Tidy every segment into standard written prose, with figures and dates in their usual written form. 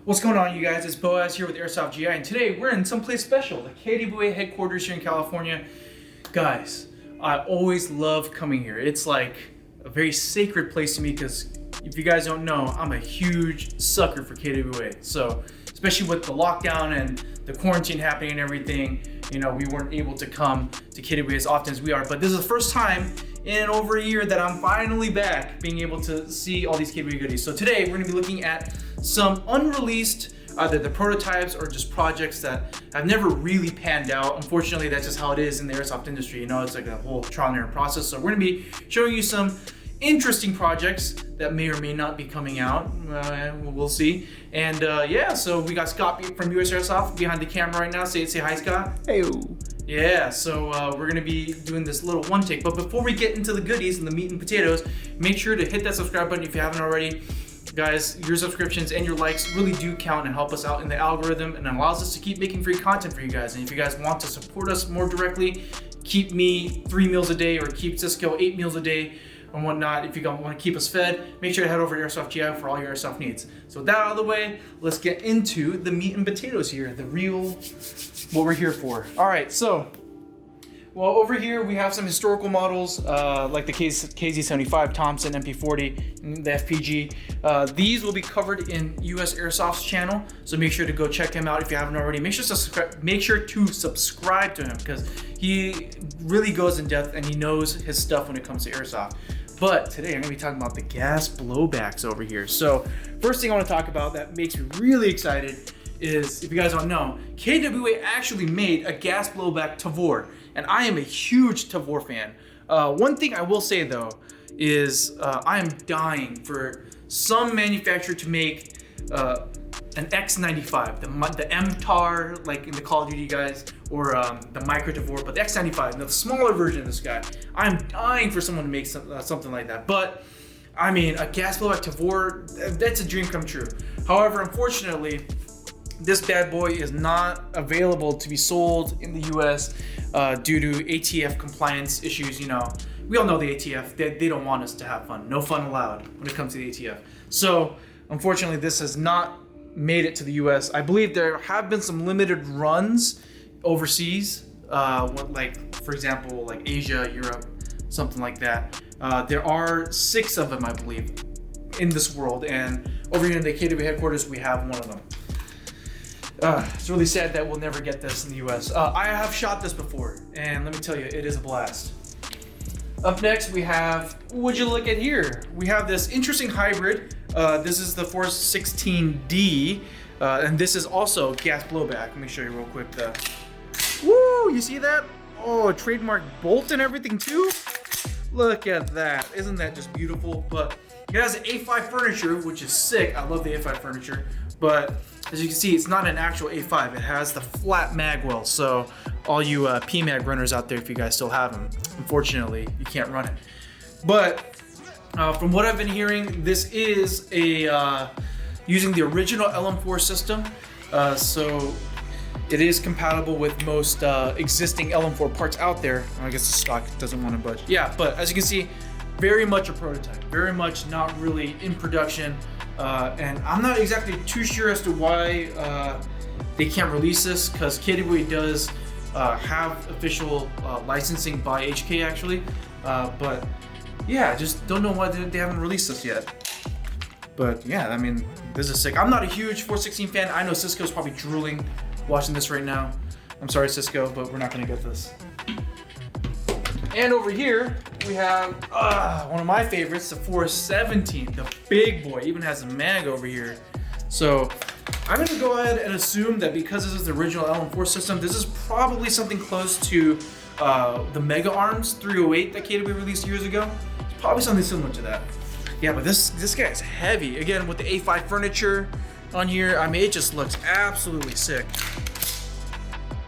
What's going on, you guys? It's Boaz here with Airsoft GI, and today we're in someplace special, the KWA headquarters here in California. Guys, I always love coming here. It's like a very sacred place to me because if you guys don't know, I'm a huge sucker for KWA. So, especially with the lockdown and the quarantine happening and everything, you know, we weren't able to come to KWA as often as we are. But this is the first time in over a year that I'm finally back being able to see all these KWA goodies. So today we're gonna be looking at some unreleased, either the prototypes or just projects that have never really panned out. Unfortunately, that's just how it is in the airsoft industry. You know, it's like a whole trial and error process. So we're gonna be showing you some interesting projects that may or may not be coming out. We'll see. And yeah, so we got Scott from USAirsoft behind the camera right now. Say hi, Scott. Hey. Yeah, so we're gonna be doing this little one take. But before we get into the goodies and the meat and potatoes, make sure to hit that subscribe button if you haven't already. Guys, your subscriptions and your likes really do count and help us out in the algorithm, and it allows us to keep making free content for you guys. And if you guys want to support us more directly, keep me 3 meals a day or keep Cisco 8 meals a day and whatnot, if you want to keep us fed, make sure to head over to Airsoft GI for all your airsoft needs. So with that out of the way, let's get into the meat and potatoes here, the real, what we're here for. All right, so, well, over here we have some historical models like the KZ75, Thompson, MP40, the FPG. These will be covered in USAirsoft's channel, so make sure to go check him out if you haven't already. Make sure to subscribe to him because he really goes in depth and he knows his stuff when it comes to airsoft. But today I'm gonna be talking about the gas blowbacks over here. So first thing I want to talk about that makes me really excited is, if you guys don't know, KWA actually made a gas blowback Tavor, and I am a huge Tavor fan. One thing I will say though is I am dying for some manufacturer to make an X95, the MTAR, like in the Call of Duty guys, or the Micro Tavor, but the X95, the smaller version of this guy. I'm dying for someone to make something like that. But I mean, a gas blowback Tavor, that's a dream come true. However, unfortunately, this bad boy is not available to be sold in the US due to ATF compliance issues. You know, we all know the ATF, they don't want us to have fun. No fun allowed when it comes to the ATF. So unfortunately, this has not made it to the US. I believe there have been some limited runs overseas, like for example, like Asia, Europe, something like that. There are 6 of them, I believe, in this world, and over here in the KW headquarters, we have one of them. It's really sad that we'll never get this in the US. I have shot this before, and let me tell you, it is a blast. Up next, we have, would you look at here? We have this interesting hybrid. This is the 416D, and this is also gas blowback. Let me show you real quick. Woo, you see that? Oh, trademark bolt and everything too? Look at that. Isn't that just beautiful? But it has an A5 furniture, which is sick. I love the A5 furniture. But as you can see, it's not an actual A5. It has the flat mag well. So all you PMag runners out there, if you guys still have them, unfortunately, you can't run it. But from what I've been hearing, this is a using the original Lm4 system. So it is compatible with most existing Lm4 parts out there. I guess the stock doesn't want to budge. Yeah, but as you can see, very much a prototype. Very much not really in production. And I'm not exactly too sure as to why they can't release this, because KWA does have official licensing by HK actually. But yeah, just don't know why they haven't released this yet. But yeah, I mean, this is sick. I'm not a huge 416 fan. I know Cisco's probably drooling watching this right now. I'm sorry, Cisco, but we're not gonna get this. And over here, we have one of my favorites, the 417, the big boy. Even has a mag over here. So I'm gonna go ahead and assume that because this is the original Lm4 system, this is probably something close to the Mega Arms 308 that KW released years ago. It's probably something similar to that. Yeah, but this guy is heavy. Again, with the A5 furniture on here, I mean, it just looks absolutely sick.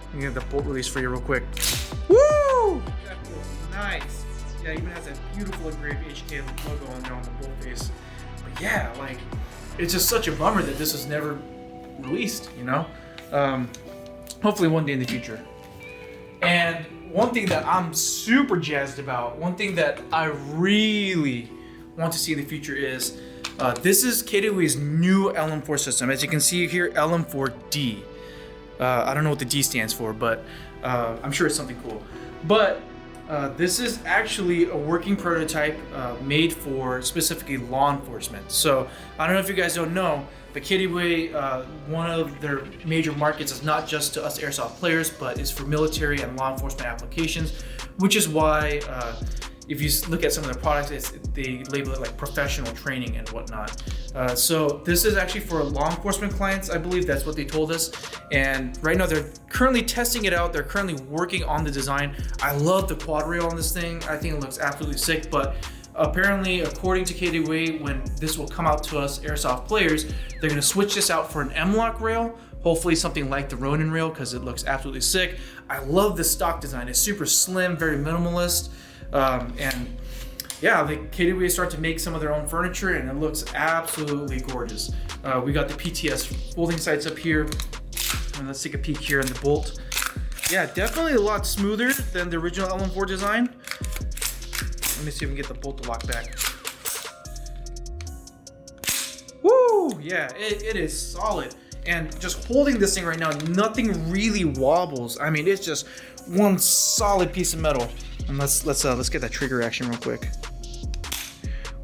Let me get the bolt release for you real quick. Woo! Nice. Yeah, it even has that beautiful engraved HK logo on there on the bolt face. But yeah, like, it's just such a bummer that this was never released, you know? Hopefully one day in the future. And one thing that I'm super jazzed about, one thing that I really want to see in the future is This is KWA's new Lm4 system. As you can see here, Lm4D. I don't know what the D stands for, but I'm sure it's something cool. But this is actually a working prototype made for specifically law enforcement. So I don't know if you guys don't know, but KWA, one of their major markets is not just to us airsoft players, but is for military and law enforcement applications, which is why if you look at some of their products, they label it like professional training and whatnot. So this is actually for law enforcement clients, I believe that's what they told us. And right now they're currently testing it out. They're currently working on the design. I love the quad rail on this thing. I think it looks absolutely sick, but apparently, according to KWA, when this will come out to us airsoft players, they're gonna switch this out for an M-LOK rail. Hopefully something like the Ronin rail, because it looks absolutely sick. I love the stock design. It's super slim, very minimalist. And yeah, the KWA start to make some of their own furniture, and it looks absolutely gorgeous. We got the PTS folding sights up here, and let's take a peek here on the bolt. Yeah, definitely a lot smoother than the original Lm4 design. Let me see if we can get the bolt to lock back. Woo! Yeah, it is solid. And just holding this thing right now, nothing really wobbles. I mean, it's just one solid piece of metal. And let's get that trigger action real quick.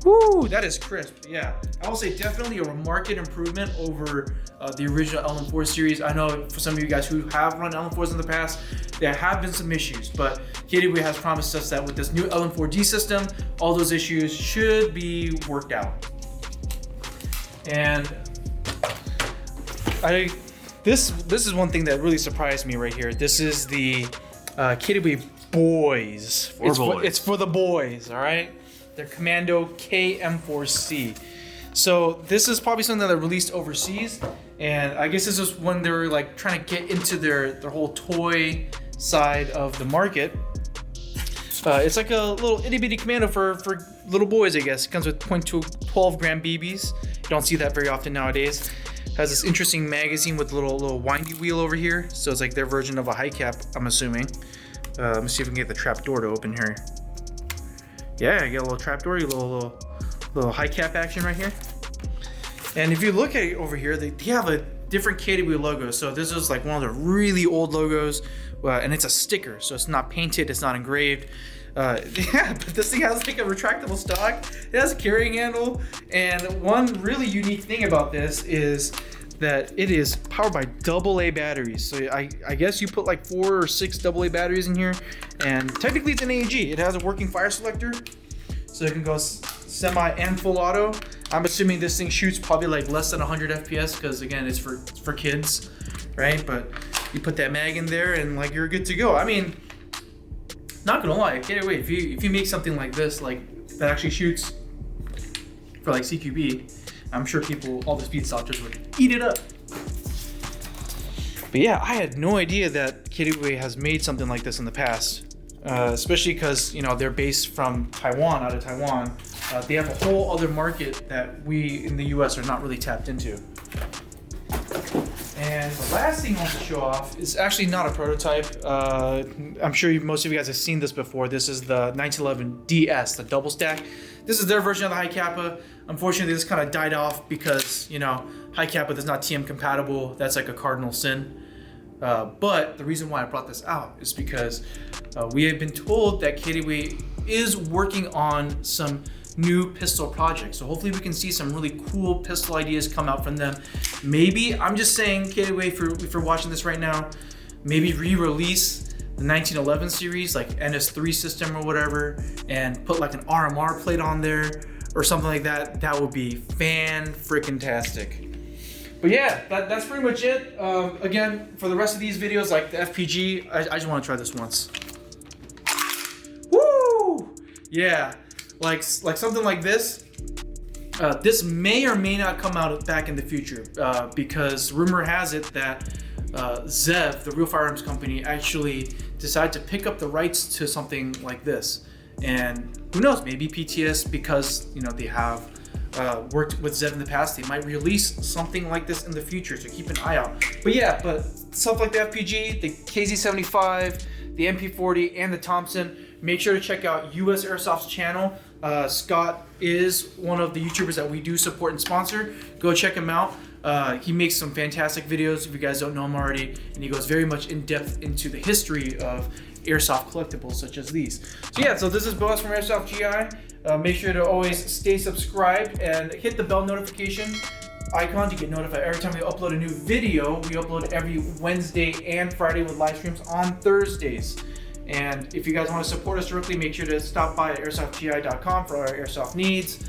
Woo, that is crisp. Yeah, I will say definitely a marked improvement over the original Lm4 series. I know for some of you guys who have run Lm4s in the past, there have been some issues, but KWA has promised us that with this new Lm4D system, all those issues should be worked out. And this is one thing that really surprised me right here. This is the KWA boys. It's for the boys, all right? They're Commando Km4c. So this is probably something that they released overseas, and I guess this is when they were like trying to get into their whole toy side of the market. It's like a little itty bitty commando for little boys, I guess. It comes with 0.12 gram BBs. You don't see that very often nowadays. Has this interesting magazine with a little windy wheel over here. So it's like their version of a high cap, I'm assuming. Let me see if we can get the trap door to open here. Yeah, you get a little trap door, a little high cap action right here. And if you look at it over here, they have a different KWA logo. So this is like one of the really old logos, and it's a sticker, so it's not painted, it's not engraved. Yeah, but this thing has like a retractable stock. It has a carrying handle, and one really unique thing about this is that it is powered by AA batteries. So I guess you put like 4 or 6 AA batteries in here, and technically it's an AEG. It has a working fire selector, so it can go semi and full auto. I'm assuming this thing shoots probably like less than 100 FPS, because again, it's for kids, right? But you put that mag in there and like you're good to go. I mean, not gonna lie, KWA, if you make something like this, like that actually shoots for like CQB, I'm sure all the speed stalkers would eat it up. But yeah, I had no idea that KWA has made something like this in the past, especially because they're based from Taiwan, out of Taiwan. They have a whole other market that we in the US are not really tapped into. And the last thing I want to show off is actually not a prototype. I'm sure most of you guys have seen this before. This is the 1911 DS, the double stack. This is their version of the High Kappa. Unfortunately, this kind of died off because, High Kappa is not TM compatible. That's like a cardinal sin. But the reason why I brought this out is because we have been told that KWA is working on some new pistol projects. So hopefully we can see some really cool pistol ideas come out from them. Maybe, I'm just saying, KWA, if you're watching this right now, maybe re-release the 1911 series, like NS3 system or whatever, and put like an RMR plate on there or something like that. That would be fan-freaking-tastic. But yeah, that's pretty much it. Again, for the rest of these videos, like the FPG, I just want to try this once. Woo! Yeah, like something like this. This may or may not come out back in the future because rumor has it that Zev, the Real Firearms Company, actually decided to pick up the rights to something like this. And who knows, maybe PTS, because they have worked with Zev in the past, they might release something like this in the future, so keep an eye out. But yeah, stuff like the FPG, the KZ75, the MP40, and the Thompson, make sure to check out USAirsoft's channel. Scott is one of the YouTubers that we do support and sponsor. Go check him out. He makes some fantastic videos if you guys don't know him already, and he goes very much in depth into the history of airsoft collectibles such as these. So yeah, so this is Boaz from Airsoft GI. Make sure to always stay subscribed and hit the bell notification icon to get notified every time we upload a new video. We upload every Wednesday and Friday with live streams on Thursdays. And if you guys want to support us directly, make sure to stop by at airsoftgi.com for our airsoft needs.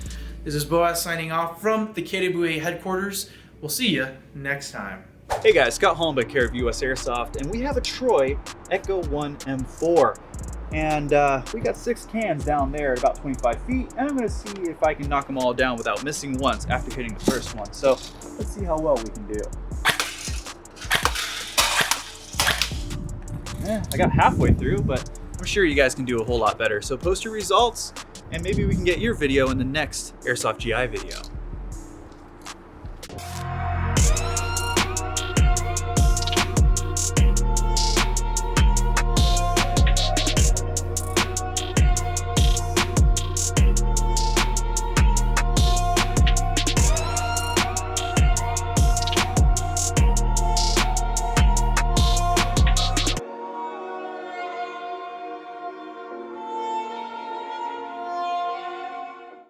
This is Boaz signing off from the KWA headquarters. We'll see you next time. Hey guys, Scott Hollenbeck here of USAirsoft, and we have a Troy Echo 1 M4. And we got 6 cans down there at about 25 feet, and I'm gonna see if I can knock them all down without missing once after hitting the first one. So let's see how well we can do. I got halfway through, but I'm sure you guys can do a whole lot better. So post your results, and maybe we can get your video in the next Airsoft GI video.